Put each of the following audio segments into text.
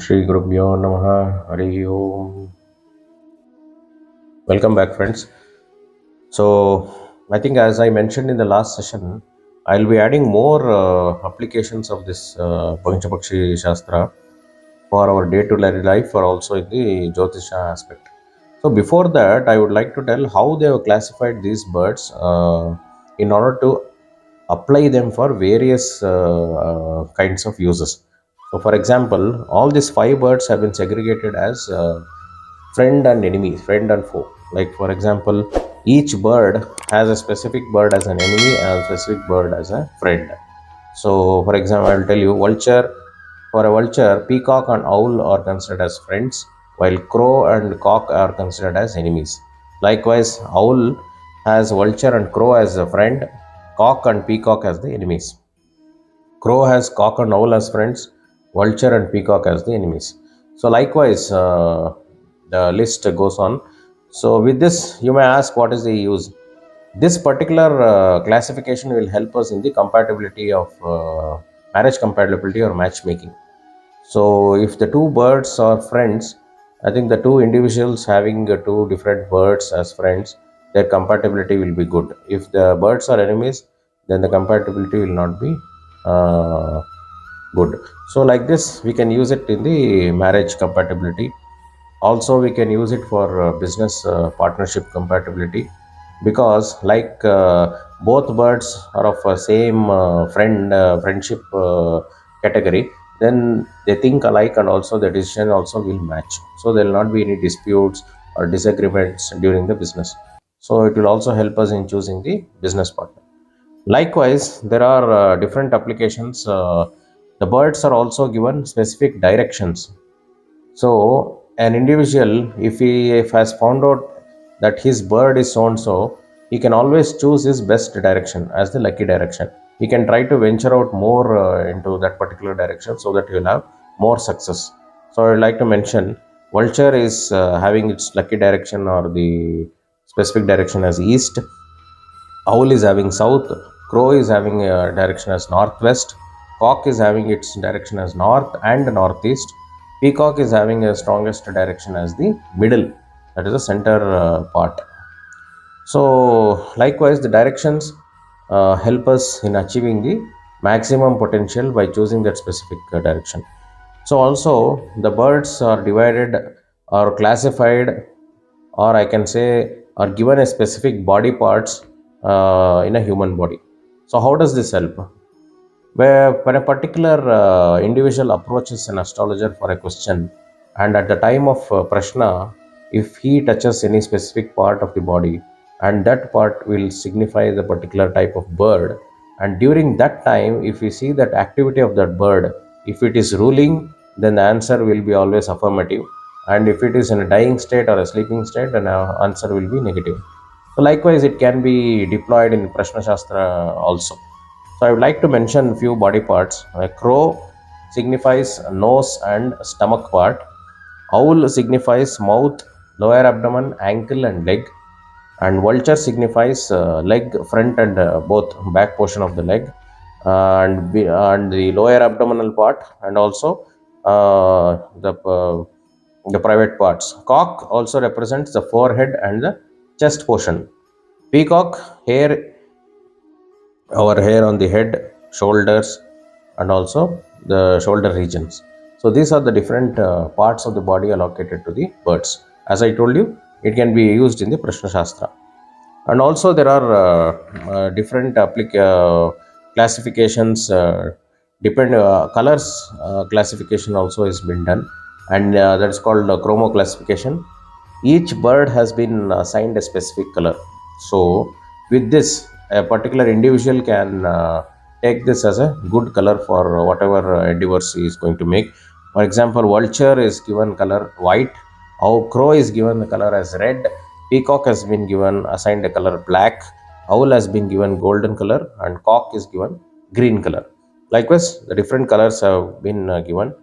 Shri Gurubhyo Namaha Hari Om. Welcome back, friends. So, I think as I mentioned in the last session, I'll be adding more applications of this Pancha Pakshi Shastra for our day-to-day life or also in the Jyotisha aspect. So, before that, I would like to tell how they have classified these birds in order to apply them for various kinds of uses. So, for example, all these five birds have been segregated as friend and enemy, friend and foe. Like, for example, each bird has a specific bird as an enemy and a specific bird as a friend. So, for example, I will tell you vulture. For a vulture, peacock and owl are considered as friends, while crow and cock are considered as enemies. Likewise, owl has vulture and crow as a friend, cock and peacock as the enemies. Crow has cock and owl as friends, vulture and peacock as the enemies. So, likewise, the list goes on. So, with this, you may ask what is the use? This particular classification will help us in the compatibility of marriage compatibility or matchmaking. So, if the two birds are friends, I think the two individuals having two different birds as friends, their compatibility will be good. If the birds are enemies, then the compatibility will not be uh, good. So, like this, we can use it in the marriage compatibility. Also, we can use it for business partnership compatibility, because both birds are of same friendship category, then they think alike and also the decision also will match, so there will not be any disputes or disagreements during the business. So it will also help us in choosing the business partner. Likewise, there are different applications. The birds are also given specific directions. So an individual, if has found out that his bird is so and so, he can always choose his best direction as the lucky direction. He can try to venture out more into that particular direction so that he will have more success. So I would like to mention, vulture is having its lucky direction or the specific direction as east. Owl is having south, crow is having a direction as northwest, cock is having its direction as north and northeast, peacock is having a strongest direction as the middle, that is the center part. So, likewise, the directions help us in achieving the maximum potential by choosing that specific direction. So, also the birds are divided or classified, or I can say are given a specific body parts in a human body. So, how does this help? Where when a particular individual approaches an astrologer for a question, and at the time of prashna, if he touches any specific part of the body, and that part will signify the particular type of bird, and during that time, if we see that activity of that bird, if it is ruling, then the answer will be always affirmative, and if it is in a dying state or a sleeping state, then answer will be negative. So likewise, it can be deployed in Prashna Shastra also. So I would like to mention few body parts. A crow signifies nose and stomach part. Owl signifies mouth, lower abdomen, ankle and leg. And vulture signifies leg, front and both back portion of the leg, and the lower abdominal part, and also the private parts. Cock also represents the forehead and the chest portion. Peacock, hair, our hair on the head, shoulders, and also the shoulder regions. So these are the different parts of the body allocated to the birds. As I told you, it can be used in the Prashna Shastra. And also there are different classifications, depend colors classification also is been done, and that's called chromo classification. Each bird has been assigned a specific color. So with this, a particular individual can take this as a good color for whatever endeavors he is going to make. For example, vulture is given color white, how crow is given the color as red, peacock has been given assigned a color black, owl has been given golden color, and cock is given green color. Likewise, the different colors have been given.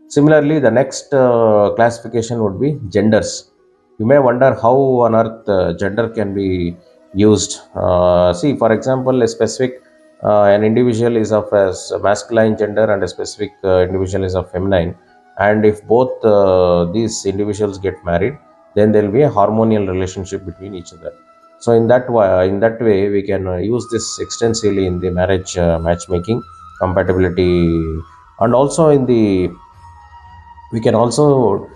Similarly, the next classification would be genders. You may wonder how on earth gender can be used. See, for example, a specific an individual is of a masculine gender and a specific individual is of feminine. and if both these individuals get married, then there will be a harmonial relationship between each other. So in that way we can use this extensively in the marriage matchmaking compatibility. And also in the we can also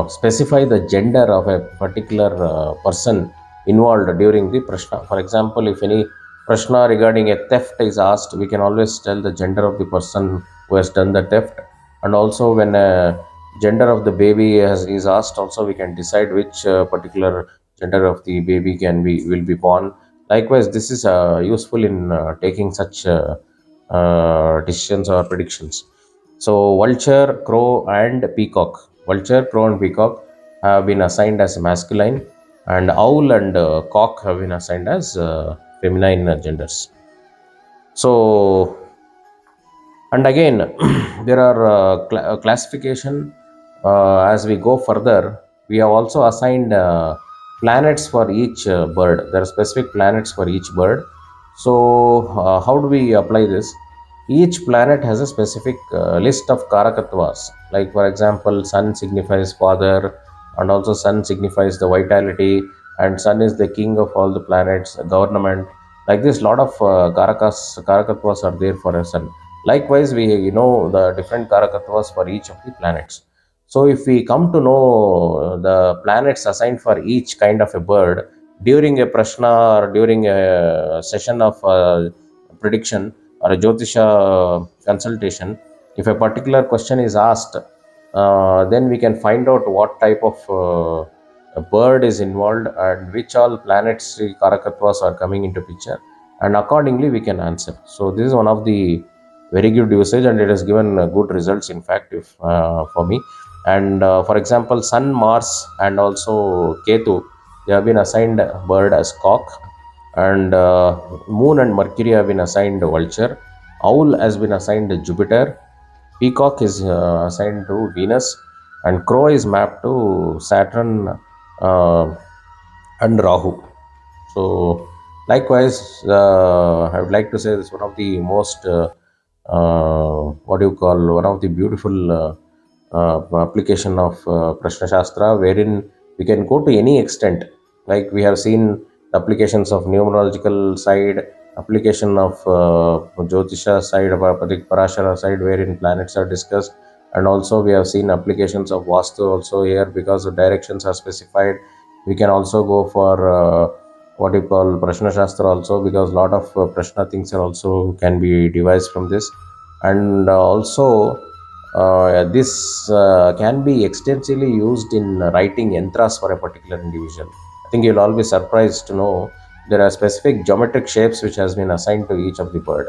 specify the gender of a particular person involved during the prashna. For example, if any prashna regarding a theft is asked, we can always tell the gender of the person who has done the theft. And also when gender of the baby is asked, also we can decide which particular gender of the baby will be born. Likewise, this is useful in taking such decisions or predictions. So vulture, crow, and peacock. Vulture, crow, and peacock have been assigned as masculine, and owl and cock have been assigned as feminine genders. So, and again, there are classification as we go further. We have also assigned planets for each bird. There are specific planets for each bird. So, how do we apply this? Each planet has a specific list of karakattvas. Like, for example, sun signifies father, and also sun signifies the vitality, and sun is the king of all the planets, government. Like this, lot of karakattvas are there for a sun. Likewise, we know the different karakattvas for each of the planets. So, if we come to know the planets assigned for each kind of a bird during a prashna or during a session of prediction or a Jyotisha consultation, if a particular question is asked, then we can find out what type of a bird is involved and which all planets Karakattvas are coming into picture, and accordingly we can answer. So this is one of the very good usage, and it has given good results. In fact, if for me, and for example, Sun, Mars, and also Ketu, they have been assigned bird as cock, and Moon and Mercury have been assigned vulture. Owl has been assigned Jupiter. Peacock is assigned to Venus, and Crow is mapped to Saturn uh, and Rahu. So, likewise, I would like to say this is one of the most what do you call, one of the beautiful application of Prashna Shastra, wherein we can go to any extent. Like we have seen the applications of numerological side, application of Jyotisha side, of Parashara side, wherein planets are discussed, and also we have seen applications of Vastu also here because the directions are specified. We can also go for what you call Prashna Shastra also, because a lot of Prashna things are also can be devised from this. And also this can be extensively used in writing yantras for a particular individual. I think you'll all be surprised to know there are specific geometric shapes which has been assigned to each of the bird.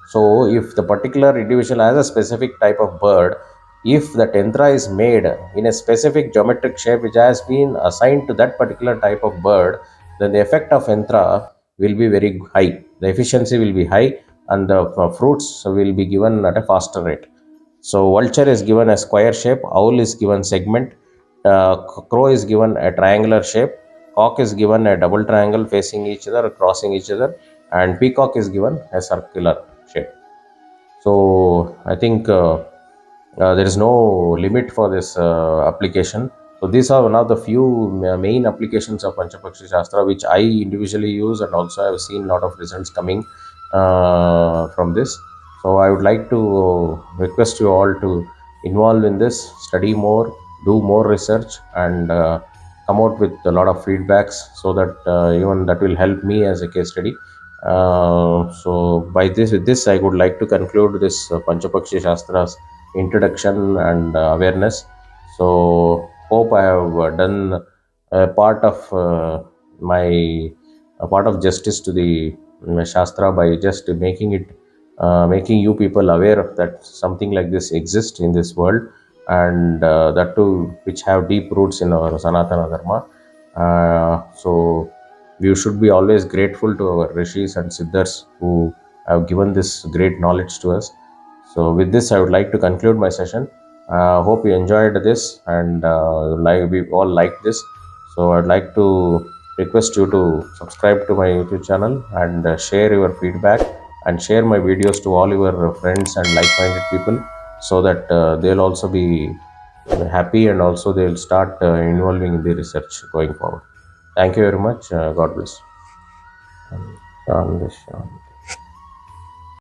So if the particular individual has a specific type of bird, if the yantra is made in a specific geometric shape which has been assigned to that particular type of bird, then the effect of yantra will be very high. The efficiency will be high, and the fruits will be given at a faster rate. So vulture is given a square shape, owl is given segment, crow is given a triangular shape, cock is given a double triangle facing each other, crossing each other, and peacock is given a circular shape. So I think there is no limit for this application. So these are one of the few main applications of Panchapakshi Shastra which I individually use, and also I have seen a lot of results coming from this. So I would like to request you all to involve in this, study more, do more research, and come out with a lot of feedbacks, so that even that will help me as a case study. So by this, with this, I would like to conclude this Panchapakshi Shastra's introduction and awareness. So hope I have done a part of my a part of justice to the Shastra by just making you people aware of that something like this exists in this world, and that too which have deep roots in our Sanatana Dharma. So we should be always grateful to our rishis and siddhas who have given this great knowledge to us. So with this, I would like to conclude my session. Hope you enjoyed this, and like we all like this. So I'd like to request you to subscribe to my YouTube channel, and share your feedback, and share my videos to all your friends and like-minded people. so that they'll also be happy, and also they'll start involving in the research going forward. Thank you very much. God bless. Shanti, Shanti.